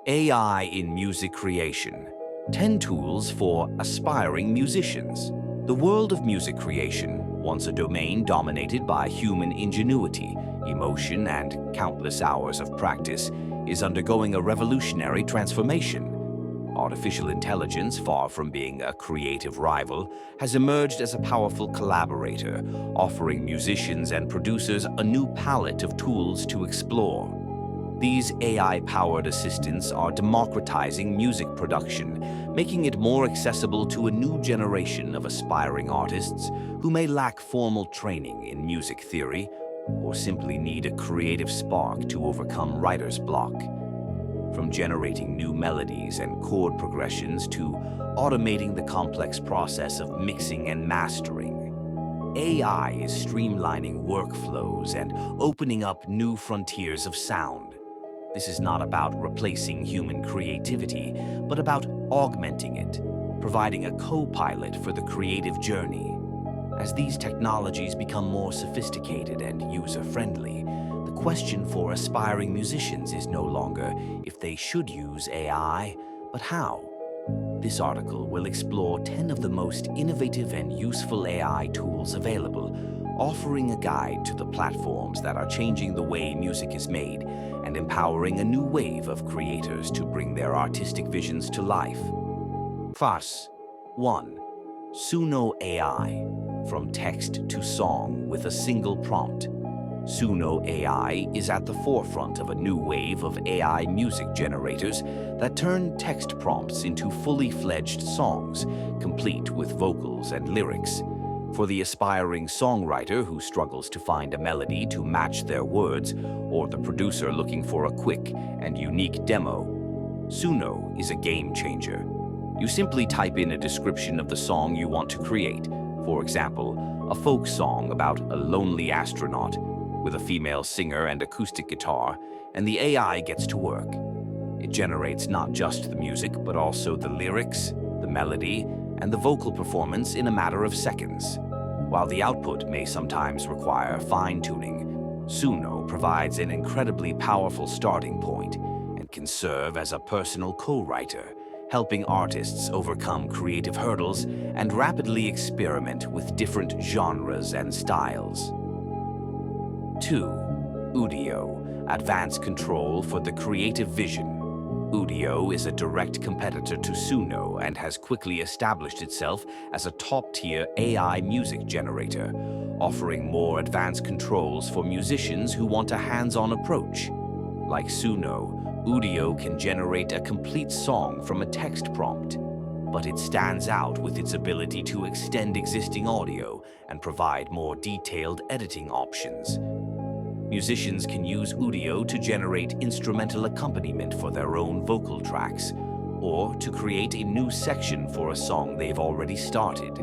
AI in music creation. 10 tools for aspiring musicians. The world of music creation, once a domain dominated by human ingenuity, emotion, and countless hours of practice, is undergoing a revolutionary transformation. Artificial intelligence, far from being a creative rival, has emerged as a powerful collaborator, offering musicians and producers a new palette of tools to explore. These AI-powered assistants are democratizing music production, making it more accessible to a new generation of aspiring artists who may lack formal training in music theory or simply need a creative spark to overcome writer's block. From generating new melodies and chord progressions to automating the complex process of mixing and mastering, AI is streamlining workflows and opening up new frontiers of sound. This is not about replacing human creativity, but about augmenting it, providing a co-pilot for the creative journey. As these technologies become more sophisticated and user-friendly, the question for aspiring musicians is no longer if they should use AI, but how. This article will explore 10 of the most innovative and useful AI tools available, offering a guide to the platforms that are changing the way music is made and empowering a new wave of creators to bring their artistic visions to life. FAS 1. Suno AI, from text to song with a single prompt. Suno AI is at the forefront of a new wave of AI music generators that turn text prompts into fully fledged songs, complete with vocals and lyrics. For the aspiring songwriter who struggles to find a melody to match their words, or the producer looking for a quick and unique demo, Suno is a game changer. You simply type in a description of the song you want to create. For example, a folk song about a lonely astronaut with a female singer and acoustic guitar, and the AI gets to work. It generates not just the music, but also the lyrics, the melody, and the vocal performance in a matter of seconds. While the output may sometimes require fine-tuning, Suno provides an incredibly powerful starting point and can serve as a personal co-writer, helping artists overcome creative hurdles and rapidly experiment with different genres and styles. 2. Udio, advanced control for the creative vision. Udio is a direct competitor to Suno and has quickly established itself as a top-tier AI music generator, offering more advanced controls for musicians who want a hands-on approach. Like Suno, Udio can generate a complete song from a text prompt, but it stands out with its ability to extend existing audio and provide more detailed editing options. Musicians can use Udio to generate instrumental accompaniment for their own vocal tracks, or to create a new section for a song they've already started.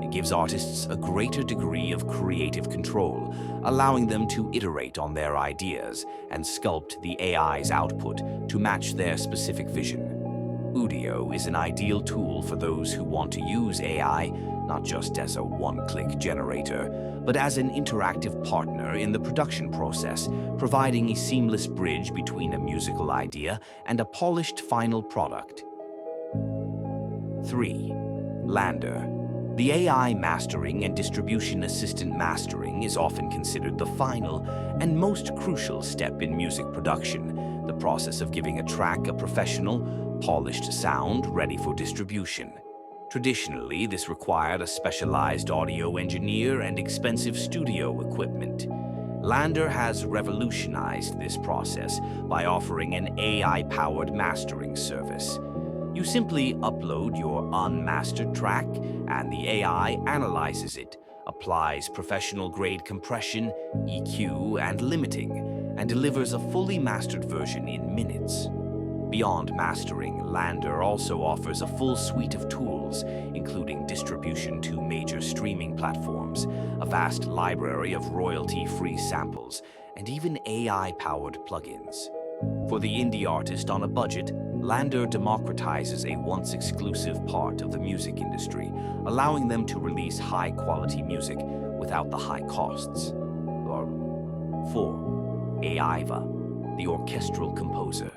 It gives artists a greater degree of creative control, allowing them to iterate on their ideas and sculpt the AI's output to match their specific vision. Udio is an ideal tool for those who want to use AI not just as a one-click generator, but as an interactive partner in the production process, providing a seamless bridge between a musical idea and a polished final product. 3. LANDR. The AI mastering and distribution assistant mastering is often considered the final and most crucial step in music production, the process of giving a track a professional, polished sound ready for distribution. Traditionally, this required a specialized audio engineer and expensive studio equipment. LANDR has revolutionized this process by offering an AI-powered mastering service. You simply upload your unmastered track, and the AI analyzes it, applies professional-grade compression, EQ, and limiting, and delivers a fully mastered version in minutes. Beyond mastering, LANDR also offers a full suite of tools, including distribution to major streaming platforms, a vast library of royalty-free samples, and even AI-powered plugins. For the indie artist on a budget, LANDR democratizes a once-exclusive part of the music industry, allowing them to release high-quality music without the high costs. 4. AIVA, the orchestral composer.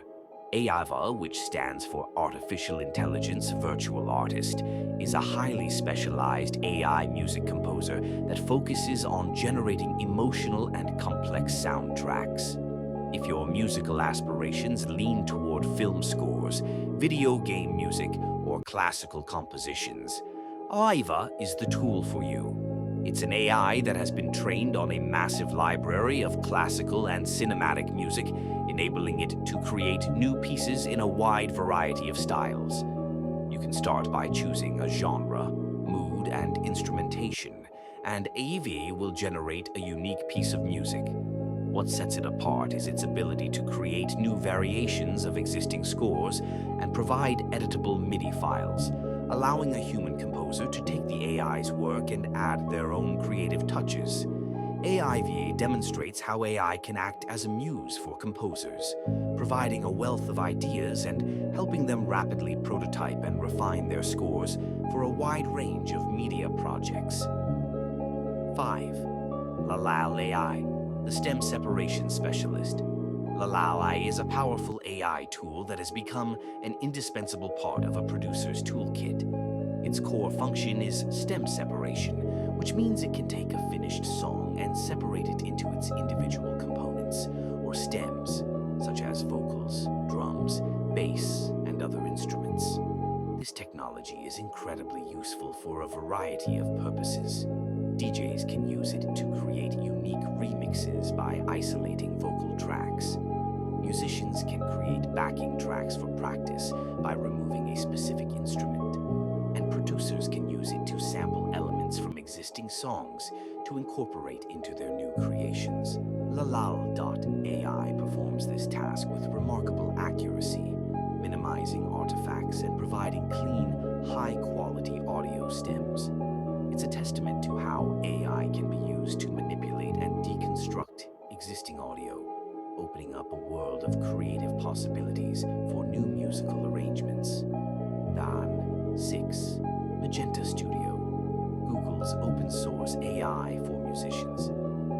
AIVA, which stands for Artificial Intelligence Virtual Artist, is a highly specialized AI music composer that focuses on generating emotional and complex soundtracks. If your musical aspirations lean toward film scores, video game music, or classical compositions, AIVA is the tool for you. It's an AI that has been trained on a massive library of classical and cinematic music, enabling it to create new pieces in a wide variety of styles. You can start by choosing a genre, mood, and instrumentation, and AIVA will generate a unique piece of music. What sets it apart is its ability to create new variations of existing scores and provide editable MIDI files, allowing a human composer to take the AI's work and add their own creative touches. AIVA demonstrates how AI can act as a muse for composers, providing a wealth of ideas and helping them rapidly prototype and refine their scores for a wide range of media projects. 5. LANDR AI, the stem separation specialist. LANDR is a powerful AI tool that has become an indispensable part of a producer's toolkit. Its core function is stem separation, which means it can take a finished song and separate it into its individual components, or stems, such as vocals, drums, bass, and other instruments. This technology is incredibly useful for a variety of purposes. DJs can use it to create unique remixes by isolating vocal tracks. Musicians can create backing tracks for practice by removing a specific instrument. And producers can use it to sample elements from existing songs to incorporate into their new creations. LANDR.ai performs this task with remarkable accuracy, minimizing artifacts and providing clean, high-quality audio stems. It's a testament to how AI can be used to manipulate and deconstruct existing audio, opening up a world of creative possibilities for new musical arrangements. 6. Magenta Studio, Google's open-source AI for musicians.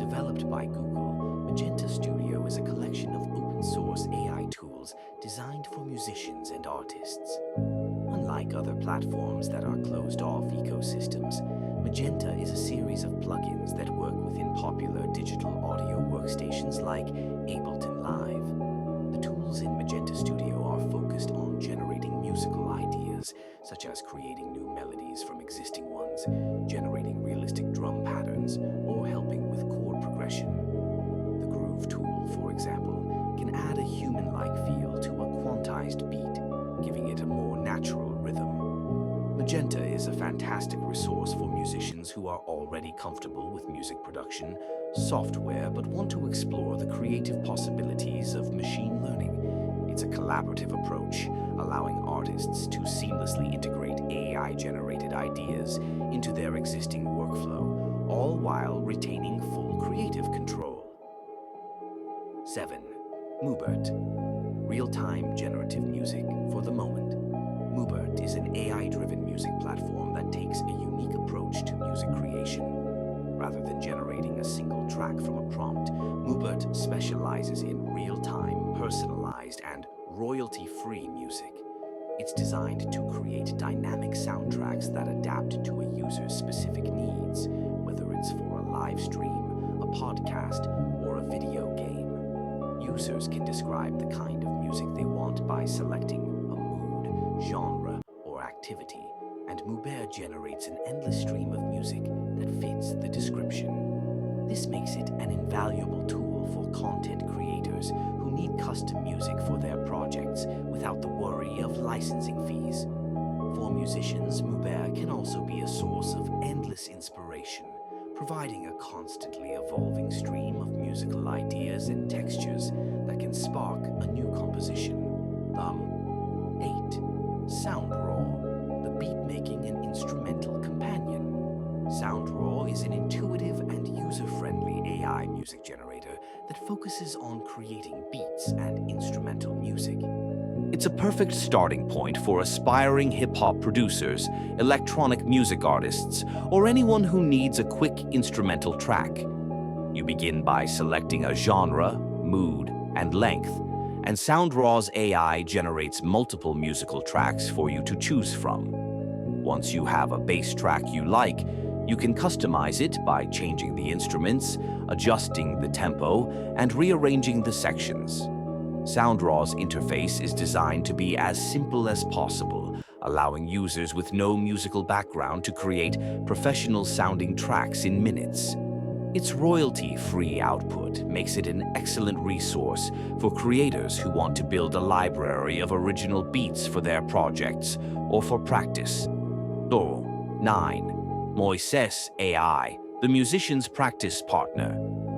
Developed by Google, Magenta Studio is a collection of open-source AI tools designed for musicians and artists. Unlike other platforms that are closed-off ecosystems, Magenta is a series of plugins that work within popular digital audio workstations like Ableton Live. The tools in Magenta Studio are focused on generating musical ideas, such as creating new melodies from existing ones, generating realistic drum patterns, or helping with chord progression. The Groove tool, for example, can add a human-like feel to a quantized beat, giving it a more natural rhythm. Magenta is a fantastic resource for musicians who are already comfortable with music production software but want to explore the creative possibilities of machine learning. It's a collaborative approach, allowing artists to seamlessly integrate AI-generated ideas into their existing workflow, all while retaining full creative control. 7. Moobert, real-time generative music for the moment. Moobert is an AI-driven music platform that takes a unique approach to music creation. Rather than generating a single track from a prompt, Moobert specializes in real-time, personalized, and royalty-free music. It's designed to create dynamic soundtracks that adapt to a user's specific needs, whether it's for a live stream, a podcast, or a video game. Users can describe the kind of music they want by selecting a mood, genre, or activity, and Moobert generates an endless stream of music that fits the description. This makes it an invaluable tool for content creators who need custom music for their projects without the worry of licensing fees. For musicians, Moobert can also be a source of endless inspiration, providing a constantly evolving stream of musical ideas and textures that can spark a new composition. 8. SoundRaw, the beat-making and instrumental companion. SoundRaw is an intuitive and user-friendly AI music generator that focuses on creating beats and instrumental music. It's a perfect starting point for aspiring hip-hop producers, electronic music artists, or anyone who needs a quick instrumental track. You begin by selecting a genre, mood, and length, and SoundRaw's AI generates multiple musical tracks for you to choose from. Once you have a bass track you like, you can customize it by changing the instruments, adjusting the tempo, and rearranging the sections. SoundRaw's interface is designed to be as simple as possible, allowing users with no musical background to create professional-sounding tracks in minutes. Its royalty-free output makes it an excellent resource for creators who want to build a library of original beats for their projects or for practice. 9. Moises AI, the musician's practice partner.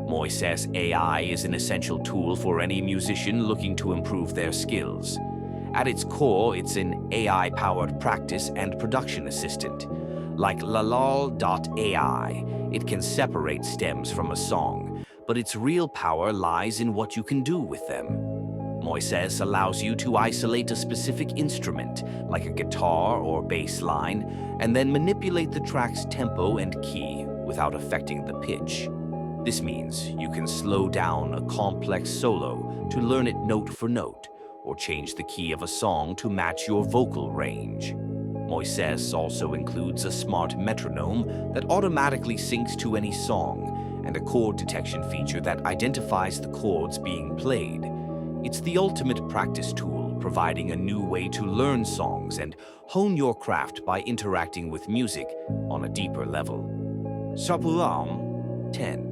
Moises AI is an essential tool for any musician looking to improve their skills. At its core, it's an AI-powered practice and production assistant. Like lalal.ai, it can separate stems from a song, but its real power lies in what you can do with them. Moises allows you to isolate a specific instrument, like a guitar or bass line, and then manipulate the track's tempo and key without affecting the pitch. This means you can slow down a complex solo to learn it note for note, or change the key of a song to match your vocal range. Moises also includes a smart metronome that automatically syncs to any song, and a chord detection feature that identifies the chords being played. It's the ultimate practice tool, providing a new way to learn songs and hone your craft by interacting with music on a deeper level. 10.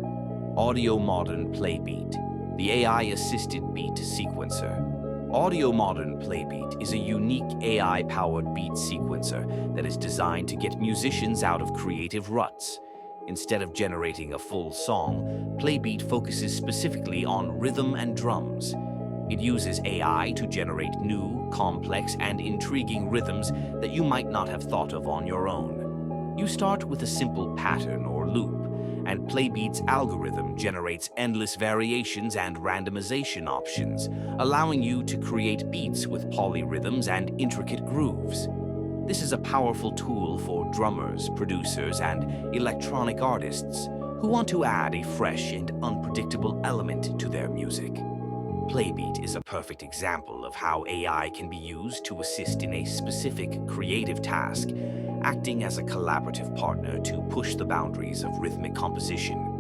Audio Modern Playbeat, the AI-assisted beat sequencer. Audio Modern Playbeat is a unique AI-powered beat sequencer that is designed to get musicians out of creative ruts. Instead of generating a full song, Playbeat focuses specifically on rhythm and drums. It uses AI to generate new, complex, and intriguing rhythms that you might not have thought of on your own. You start with a simple pattern or loop, and Playbeat's algorithm generates endless variations and randomization options, allowing you to create beats with polyrhythms and intricate grooves. This is a powerful tool for drummers, producers, and electronic artists who want to add a fresh and unpredictable element to their music. Playbeat is a perfect example of how AI can be used to assist in a specific creative task, acting as a collaborative partner to push the boundaries of rhythmic composition